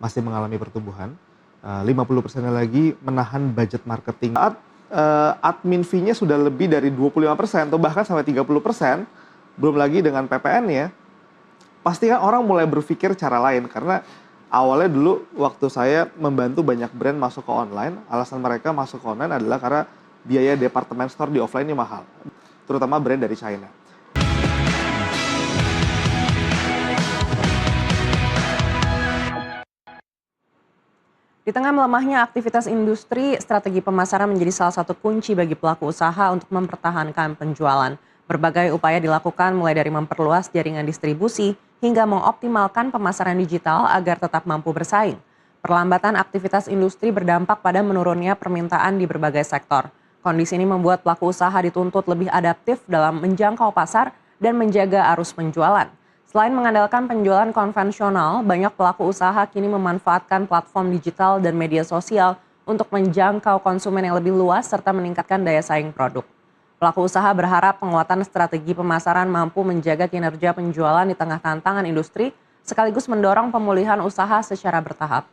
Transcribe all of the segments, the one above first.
masih mengalami pertumbuhan, 50% lagi menahan budget marketing. Saat admin fee-nya sudah lebih dari 25% atau bahkan sampai 30%, belum lagi dengan PPN-nya, pasti kan orang mulai berpikir cara lain. Karena awalnya dulu waktu saya membantu banyak brand masuk ke online, alasan mereka masuk ke online adalah karena biaya department store di offline ini mahal, terutama brand dari China. Di tengah melemahnya aktivitas industri, strategi pemasaran menjadi salah satu kunci bagi pelaku usaha untuk mempertahankan penjualan. Berbagai upaya dilakukan mulai dari memperluas jaringan distribusi hingga mengoptimalkan pemasaran digital agar tetap mampu bersaing. Perlambatan aktivitas industri berdampak pada menurunnya permintaan di berbagai sektor. Kondisi ini membuat pelaku usaha dituntut lebih adaptif dalam menjangkau pasar dan menjaga arus penjualan. Selain mengandalkan penjualan konvensional, banyak pelaku usaha kini memanfaatkan platform digital dan media sosial untuk menjangkau konsumen yang lebih luas serta meningkatkan daya saing produk. Pelaku usaha berharap penguatan strategi pemasaran mampu menjaga kinerja penjualan di tengah tantangan industri, sekaligus mendorong pemulihan usaha secara bertahap.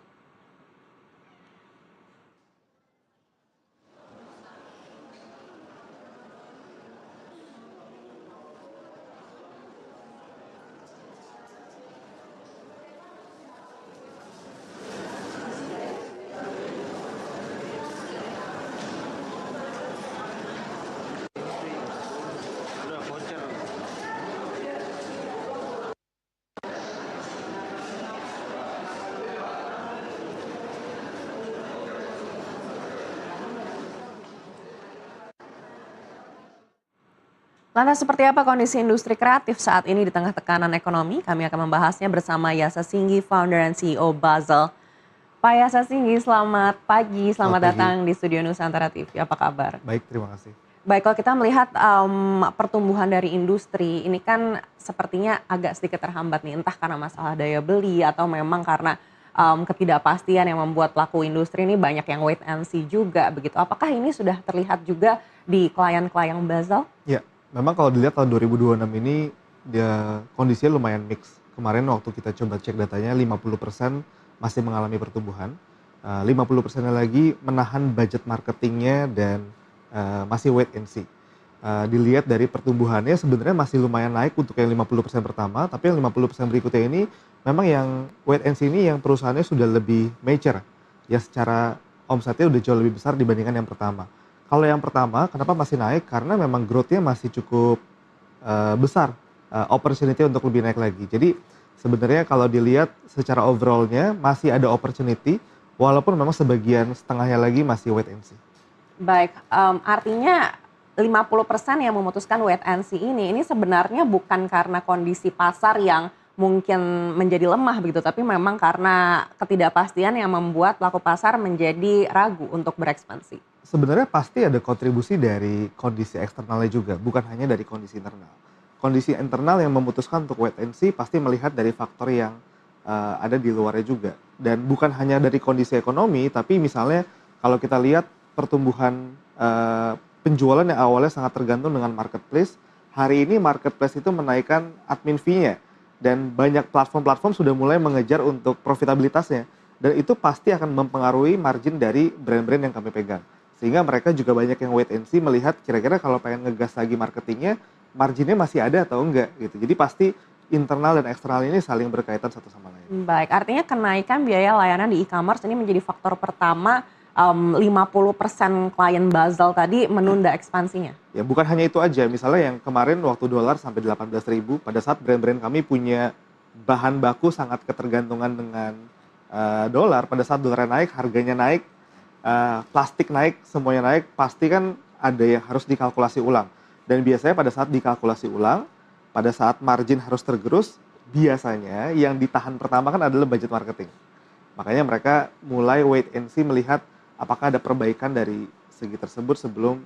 Lantas seperti apa kondisi industri kreatif saat ini di tengah tekanan ekonomi? Kami akan membahasnya bersama Yasa Singgi, founder dan CEO Basel. Pak Yasa Singgi, selamat pagi, Selamat selamat pagi. datang di Studio Nusantara TV. Apa kabar? Baik, terima kasih. Baik, kalau kita melihat pertumbuhan dari industri, ini kan sepertinya agak sedikit terhambat nih, entah karena masalah daya beli atau memang karena ketidakpastian yang membuat pelaku industri ini banyak yang wait and see juga begitu. Apakah ini sudah terlihat juga di klien-klien Basel? Ya, memang kalau dilihat tahun 2026 ini dia kondisinya lumayan mix. Kemarin waktu kita coba cek datanya 50% masih mengalami pertumbuhan, 50% lagi menahan budget marketingnya dan masih wait and see. Dilihat dari pertumbuhannya sebenarnya masih lumayan naik untuk yang 50% pertama, tapi yang 50% berikutnya ini memang yang wait and see ini yang perusahaannya sudah lebih mature, ya secara omsetnya udah jauh lebih besar dibandingkan yang pertama. Kalau yang pertama kenapa masih naik? Karena memang growth-nya masih cukup besar, opportunity untuk lebih naik lagi. Jadi sebenarnya kalau dilihat secara overall-nya masih ada opportunity, walaupun memang sebagian setengahnya lagi masih wait and see. Baik, artinya 50% yang memutuskan wait and see ini sebenarnya bukan karena kondisi pasar yang mungkin menjadi lemah begitu, tapi memang karena ketidakpastian yang membuat pelaku pasar menjadi ragu untuk berekspansi. Sebenarnya pasti ada kontribusi dari kondisi eksternalnya juga, bukan hanya dari kondisi internal. Kondisi internal yang memutuskan untuk wait and see pasti melihat dari faktor yang ada di luarnya juga. Dan bukan hanya dari kondisi ekonomi, tapi misalnya kalau kita lihat pertumbuhan penjualan yang awalnya sangat tergantung dengan marketplace, hari ini marketplace itu menaikkan admin fee-nya. Dan banyak platform-platform sudah mulai mengejar untuk profitabilitasnya. Dan itu pasti akan mempengaruhi margin dari brand-brand yang kami pegang. Sehingga mereka juga banyak yang wait and see melihat kira-kira kalau pengen ngegas lagi marketingnya, marginnya masih ada atau enggak gitu. Jadi pasti internal dan eksternal ini saling berkaitan satu sama lain. Baik, artinya kenaikan biaya layanan di e-commerce ini menjadi faktor pertama 50% klien Basel tadi menunda ekspansinya. Ya bukan hanya itu aja, misalnya yang kemarin waktu dolar sampai 18.000, pada saat brand-brand kami punya bahan baku sangat ketergantungan dengan dolar, pada saat dolar naik, harganya naik, plastik naik, semuanya naik, pasti kan ada yang harus dikalkulasi ulang. Dan biasanya pada saat dikalkulasi ulang, pada saat margin harus tergerus, biasanya yang ditahan pertama kan adalah budget marketing. Makanya mereka mulai wait and see melihat apakah ada perbaikan dari segi tersebut sebelum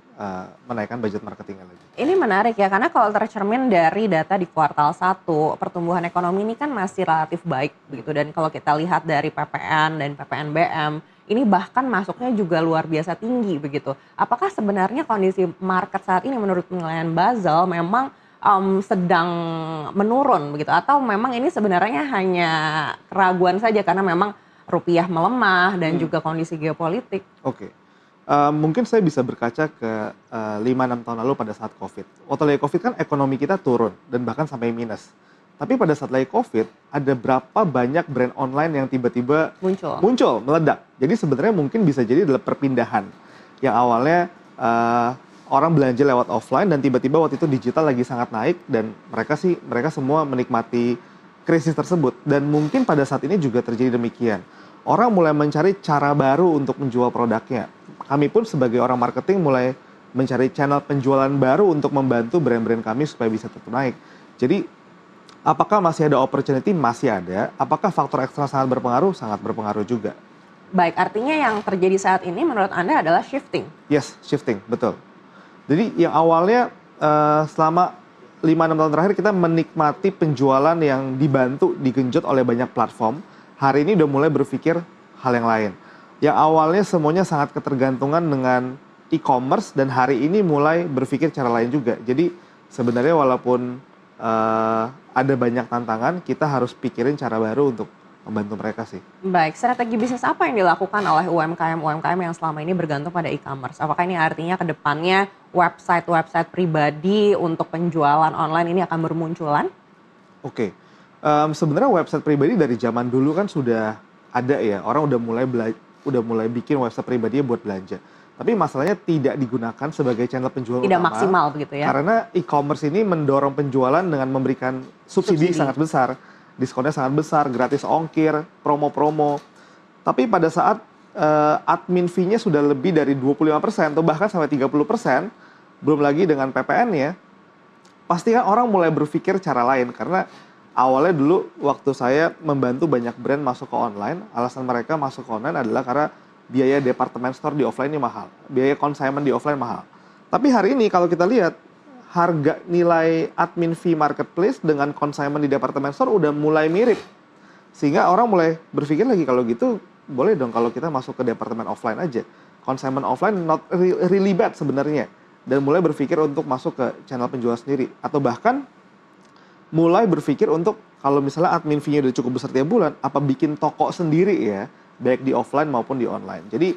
menaikkan budget marketingnya lagi. Ini menarik ya, karena kalau tercermin dari data di kuartal 1, pertumbuhan ekonomi ini kan masih relatif baik begitu. Dan kalau kita lihat dari PPN dan PPNBM, ini bahkan masuknya juga luar biasa tinggi begitu. Apakah sebenarnya kondisi market saat ini menurut penilaian Basel memang sedang menurun begitu? Atau memang ini sebenarnya hanya keraguan saja karena memang rupiah melemah dan Hmm. juga kondisi geopolitik. Oke. Mungkin saya bisa berkaca ke 5-6 tahun lalu pada saat Covid. Waktu lagi Covid kan ekonomi kita turun dan bahkan sampai minus. Tapi pada saat lagi Covid, ada berapa banyak brand online yang tiba-tiba Muncul. muncul, meledak. Jadi sebenarnya mungkin bisa jadi adalah perpindahan. Yang awalnya orang belanja lewat offline dan tiba-tiba waktu itu digital lagi sangat naik dan mereka semua menikmati krisis tersebut. Dan mungkin pada saat ini juga terjadi demikian. Orang mulai mencari cara baru untuk menjual produknya. Kami pun sebagai orang marketing mulai mencari channel penjualan baru untuk membantu brand-brand kami supaya bisa tetap naik. Jadi, apakah masih ada opportunity? Masih ada. Apakah faktor eksternal sangat berpengaruh? Sangat berpengaruh juga. Baik, artinya yang terjadi saat ini menurut Anda adalah shifting. Yes, shifting, betul. Jadi yang awalnya selama 5-6 tahun terakhir kita menikmati penjualan yang dibantu, digenjot oleh banyak platform. Hari ini udah mulai berpikir hal yang lain. Yang awalnya semuanya sangat ketergantungan dengan e-commerce dan hari ini mulai berpikir cara lain juga. Jadi sebenarnya walaupun ada banyak tantangan, kita harus pikirin cara baru untuk membantu mereka sih. Baik, strategi bisnis apa yang dilakukan oleh UMKM yang selama ini bergantung pada e-commerce? Apakah ini artinya ke depannya website pribadi untuk penjualan online ini akan bermunculan? Oke. Sebenarnya website pribadi dari zaman dulu kan sudah ada ya. Orang udah mulai bikin website pribadinya buat belanja. Tapi masalahnya tidak digunakan sebagai channel penjualan Tidak utama. maksimal begitu ya? Karena e-commerce ini mendorong penjualan dengan memberikan subsidi sangat besar. Diskonnya sangat besar, gratis ongkir, promo-promo. Tapi pada saat admin fee-nya sudah lebih dari 25% atau bahkan sampai 30%, belum lagi dengan PPN-nya, pasti kan orang mulai berpikir cara lain. Karena awalnya dulu waktu saya membantu banyak brand masuk ke online, alasan mereka masuk ke online adalah karena biaya department store di offline ini mahal, biaya consignment di offline mahal. Tapi hari ini kalau kita lihat, harga nilai admin fee marketplace dengan consignment di department store udah mulai mirip. Sehingga orang mulai berpikir lagi, kalau gitu boleh dong kalau kita masuk ke departemen offline aja. Consignment offline not really bad sebenarnya. Dan mulai berpikir untuk masuk ke channel penjual sendiri. Atau bahkan mulai berpikir untuk kalau misalnya admin fee-nya udah cukup besar tiap bulan, apa bikin toko sendiri ya, baik di offline maupun di online. Jadi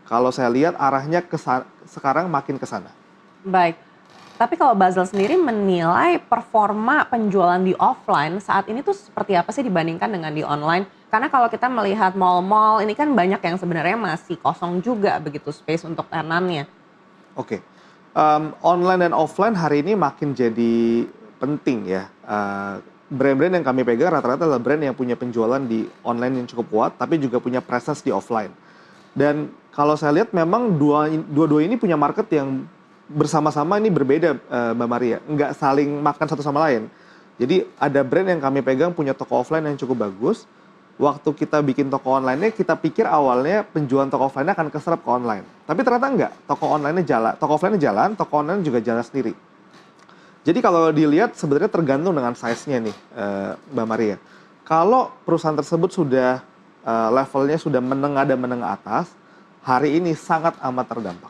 kalau saya lihat arahnya sekarang makin ke sana. Baik, tapi kalau Basel sendiri menilai performa penjualan di offline saat ini tuh seperti apa sih dibandingkan dengan di online? Karena kalau kita melihat mall-mall ini kan banyak yang sebenarnya masih kosong juga begitu space untuk tenannya. Oke. Online dan offline hari ini makin jadi penting ya. Brand-brand yang kami pegang rata-rata adalah brand yang punya penjualan di online yang cukup kuat, tapi juga punya presence di offline. Dan kalau saya lihat memang dua-dua ini punya market yang bersama-sama ini berbeda, Mbak Maria. Nggak saling makan satu sama lain. Jadi ada brand yang kami pegang punya toko offline yang cukup bagus. Waktu kita bikin toko online-nya, kita pikir awalnya penjualan toko offline-nya akan keserap ke online. Tapi ternyata enggak. Toko offline-nya jalan, toko online juga jalan sendiri. Jadi kalau dilihat sebenarnya tergantung dengan size-nya nih, Mbak Maria. Kalau perusahaan tersebut sudah levelnya sudah menengah dan menengah atas, hari ini sangat amat terdampak.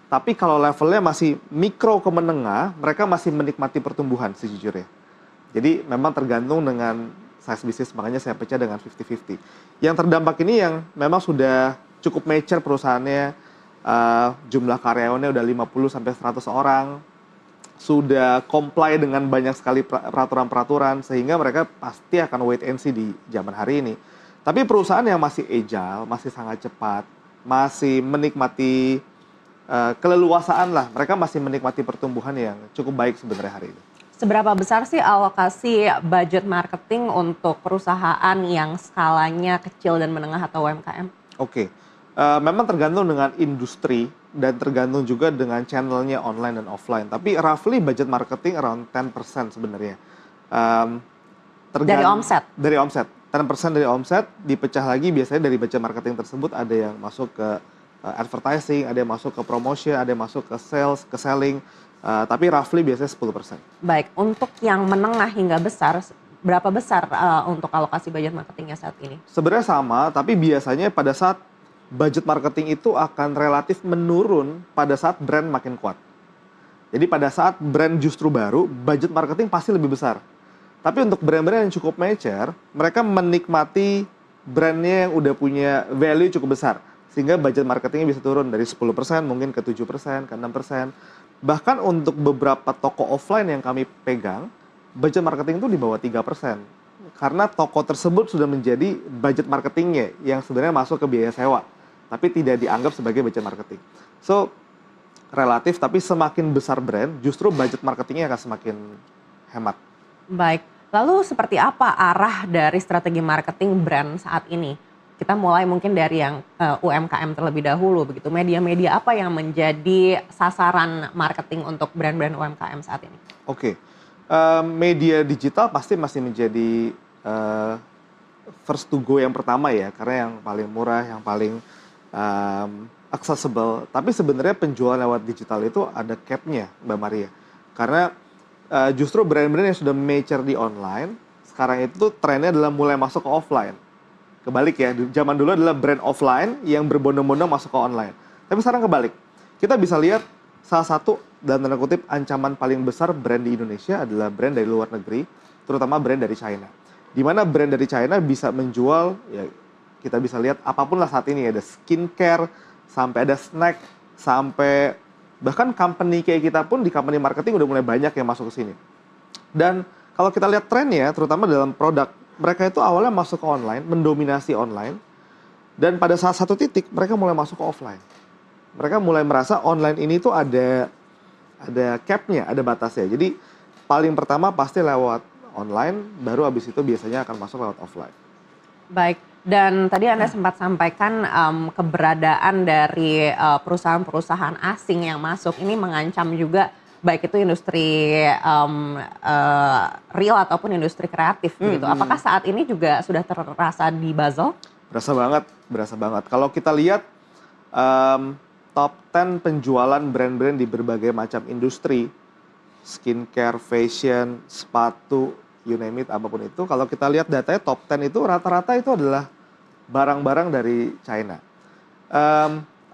Tapi kalau levelnya masih mikro ke menengah, mereka masih menikmati pertumbuhan sejujurnya. Jadi memang tergantung dengan size bisnis, makanya saya pecah dengan 50-50. Yang terdampak ini yang memang sudah cukup mature perusahaannya, jumlah karyawannya udah 50-100 orang, sudah comply dengan banyak sekali peraturan-peraturan, sehingga mereka pasti akan wait and see di zaman hari ini. Tapi perusahaan yang masih agile, masih sangat cepat, masih menikmati keleluasaan lah, mereka masih menikmati pertumbuhan yang cukup baik sebenarnya hari ini. Seberapa besar sih alokasi budget marketing untuk perusahaan yang skalanya kecil dan menengah atau UMKM? Oke, memang tergantung dengan industri dan tergantung juga dengan channelnya online dan offline. Tapi roughly budget marketing around 10% sebenarnya. Dari omset? Dari omset. 10% dari omset dipecah lagi biasanya dari budget marketing tersebut ada yang masuk ke advertising, ada yang masuk ke promotion, ada yang masuk ke sales, ke selling, tapi roughly biasanya 10%. Baik, untuk yang menengah hingga besar, berapa besar untuk alokasi budget marketingnya saat ini? Sebenarnya sama, tapi biasanya pada saat budget marketing itu akan relatif menurun pada saat brand makin kuat. Jadi pada saat brand justru baru, budget marketing pasti lebih besar. Tapi untuk brand-brand yang cukup mature, mereka menikmati brandnya yang udah punya value cukup besar. Sehingga budget marketingnya bisa turun dari 10% mungkin ke 7%, ke 6%. Bahkan untuk beberapa toko offline yang kami pegang, budget marketing itu di bawah 3%. Karena toko tersebut sudah menjadi budget marketingnya yang sebenarnya masuk ke biaya sewa. Tapi tidak dianggap sebagai budget marketing. So, relatif, tapi semakin besar brand, justru budget marketingnya akan semakin hemat. Baik, lalu seperti apa arah dari strategi marketing brand saat ini? Kita mulai mungkin dari yang UMKM terlebih dahulu begitu. Media-media apa yang menjadi sasaran marketing untuk brand-brand UMKM saat ini? Oke, media digital pasti masih menjadi first to go yang pertama ya, karena yang paling murah, yang paling accessible. Tapi sebenarnya penjualan lewat digital itu ada cap-nya, Mbak Maria. Karena justru brand-brand yang sudah mature di online, sekarang itu trennya adalah mulai masuk ke offline. Kebalik ya, zaman dulu adalah brand offline yang berbondong-bondong masuk ke online. Tapi sekarang kebalik. Kita bisa lihat salah satu, dan tanda kutip, ancaman paling besar brand di Indonesia adalah brand dari luar negeri, terutama brand dari China. Di mana brand dari China bisa menjual, ya kita bisa lihat apapun lah saat ini, ada skincare, sampai ada snack, sampai bahkan company kayak kita pun di company marketing udah mulai banyak yang masuk ke sini. Dan kalau kita lihat trennya, terutama dalam produk, mereka itu awalnya masuk ke online, mendominasi online, dan pada saat satu titik mereka mulai masuk ke offline. Mereka mulai merasa online ini tuh ada cap-nya, ada batasnya. Jadi paling pertama pasti lewat online, baru habis itu biasanya akan masuk lewat offline. Baik, dan tadi Anda sempat sampaikan keberadaan dari perusahaan-perusahaan asing yang masuk ini mengancam juga baik itu industri real ataupun industri kreatif begitu. Apakah saat ini juga sudah terasa di Basel? Berasa banget, berasa banget. Kalau kita lihat top 10 penjualan brand-brand di berbagai macam industri, skincare, fashion, sepatu, you name it, apapun itu. Kalau kita lihat datanya top 10 itu rata-rata itu adalah barang-barang dari China.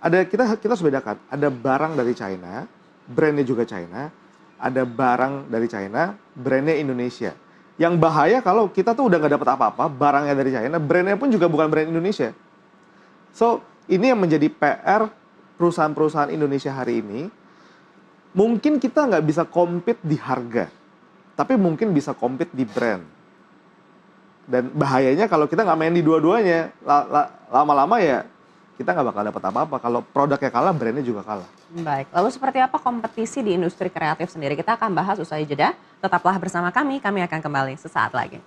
Kita harus bedakan, ada barang dari China, brandnya juga China, ada barang dari China, brandnya Indonesia. Yang bahaya kalau kita tuh udah nggak dapat apa-apa, barangnya dari China, brandnya pun juga bukan brand Indonesia. So, ini yang menjadi PR perusahaan-perusahaan Indonesia hari ini. Mungkin kita nggak bisa compete di harga, tapi mungkin bisa compete di brand. Dan bahayanya kalau kita nggak main di dua-duanya, lama-lama ya kita nggak bakal dapat apa-apa. Kalau produknya kalah, brandnya juga kalah. Baik, lalu seperti apa kompetisi di industri kreatif sendiri? Kita akan bahas usai jeda. Tetaplah bersama kami akan kembali sesaat lagi.